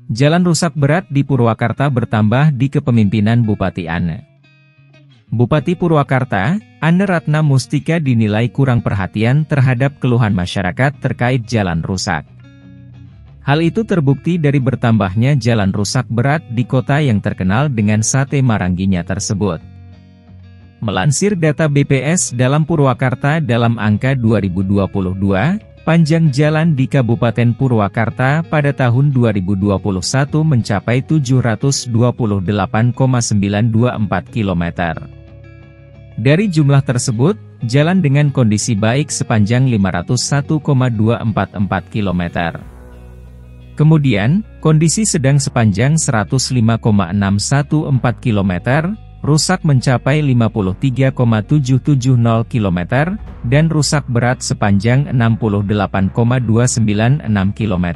Jalan rusak berat di Purwakarta bertambah di kepemimpinan Bupati Ane. Bupati Purwakarta, Ane Ratna Mustika dinilai kurang perhatian terhadap keluhan masyarakat terkait jalan rusak. Hal itu terbukti dari bertambahnya jalan rusak berat di kota yang terkenal dengan sate marangginya tersebut. Melansir data BPS dalam Purwakarta dalam angka 2022, panjang jalan di Kabupaten Purwakarta pada tahun 2021 mencapai 728,924 km. Dari jumlah tersebut, jalan dengan kondisi baik sepanjang 501,244 km. Kemudian, kondisi sedang sepanjang 105,614 km, rusak mencapai 53,770 km, dan rusak berat sepanjang 68,296 km.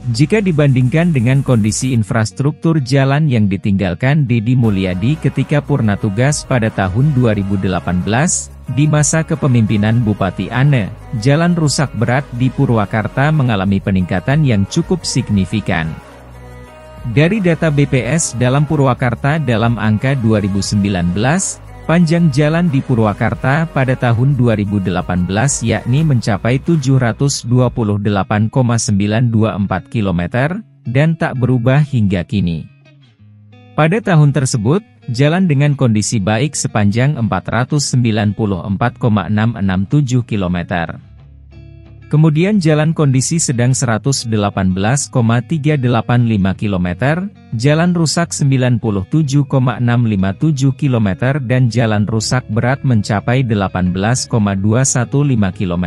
Jika dibandingkan dengan kondisi infrastruktur jalan yang ditinggalkan Deddy Mulyadi ketika purna tugas pada tahun 2018, di masa kepemimpinan Bupati Ane, jalan rusak berat di Purwakarta mengalami peningkatan yang cukup signifikan. Dari data BPS dalam Purwakarta dalam angka 2019, panjang jalan di Purwakarta pada tahun 2018 yakni mencapai 728,924 km, dan tak berubah hingga kini. Pada tahun tersebut, jalan dengan kondisi baik sepanjang 494,667 km. Kemudian jalan kondisi sedang 118,385 km, jalan rusak 97,657 km dan jalan rusak berat mencapai 18,215 km.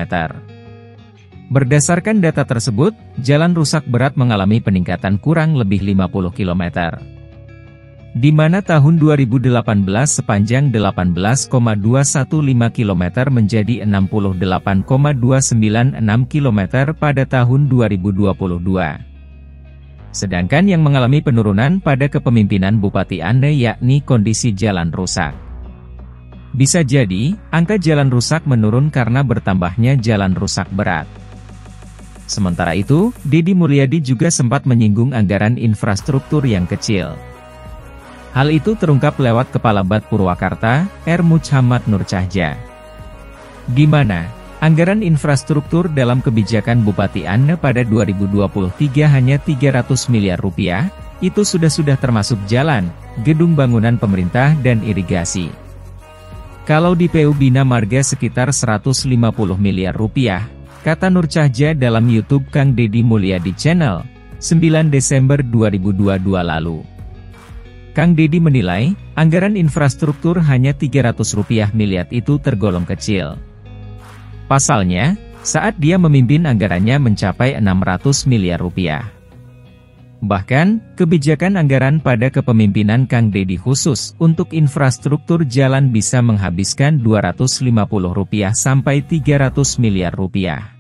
Berdasarkan data tersebut, jalan rusak berat mengalami peningkatan kurang lebih 50 km. Di mana tahun 2018 sepanjang 18,215 km menjadi 68,296 km pada tahun 2022. Sedangkan yang mengalami penurunan pada kepemimpinan Bupati Ane yakni kondisi jalan rusak. Bisa jadi, angka jalan rusak menurun karena bertambahnya jalan rusak berat. Sementara itu, Deddy Mulyadi juga sempat menyinggung anggaran infrastruktur yang kecil. Hal itu terungkap lewat Kepala BAD Purwakarta, R. Muhammad Nur Cahja. Di mana, anggaran infrastruktur dalam kebijakan Bupati Ane pada 2023 hanya 300 miliar rupiah, itu sudah termasuk jalan, gedung bangunan pemerintah dan irigasi. Kalau di PU Bina Marga sekitar 150 miliar rupiah, kata Nur Cahja dalam YouTube Kang Deddy Mulyadi Channel, 9 Desember 2022 lalu. Kang Deddy menilai, anggaran infrastruktur hanya 300 rupiah miliar itu tergolong kecil. Pasalnya, saat dia memimpin anggarannya mencapai 600 miliar rupiah. Bahkan, kebijakan anggaran pada kepemimpinan Kang Deddy khusus untuk infrastruktur jalan bisa menghabiskan 250 rupiah sampai 300 miliar rupiah.